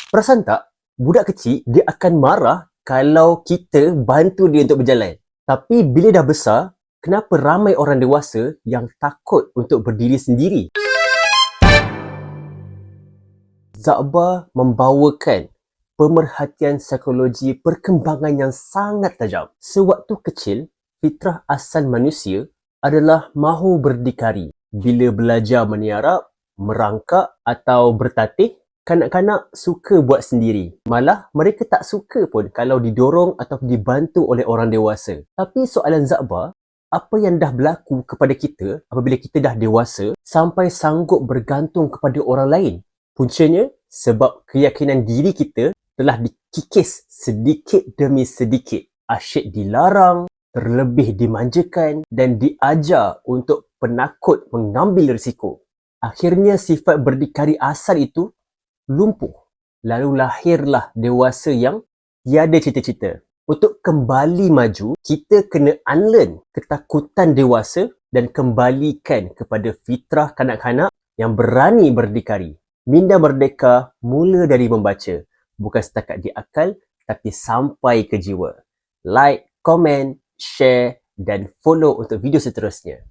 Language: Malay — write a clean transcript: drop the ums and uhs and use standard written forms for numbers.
Perasan tak, budak kecil dia akan marah kalau kita bantu dia untuk berjalan. Tapi bila dah besar, kenapa ramai orang dewasa yang takut untuk berdiri sendiri? Zakbar membawakan pemerhatian psikologi perkembangan yang sangat tajam. Sewaktu kecil, fitrah asal manusia adalah mahu berdikari. Bila belajar meniarap, merangkak atau bertatih, kanak-kanak suka buat sendiri. Malah, mereka tak suka pun kalau didorong atau dibantu oleh orang dewasa. Tapi soalan Zakbar, apa yang dah berlaku kepada kita apabila kita dah dewasa sampai sanggup bergantung kepada orang lain? Puncanya, sebab keyakinan diri kita telah dikikis sedikit demi sedikit. Asyik dilarang, terlebih dimanjakan dan diajar untuk penakut mengambil risiko. Akhirnya sifat berdikari asal itu lumpuh. Lalu lahirlah dewasa yang tiada cita-cita. Untuk kembali maju, kita kena unlearn ketakutan dewasa dan kembalikan kepada fitrah kanak-kanak yang berani berdikari. Minda merdeka mula dari membaca, bukan setakat di akal tapi sampai ke jiwa. Like, komen, share dan follow untuk video seterusnya.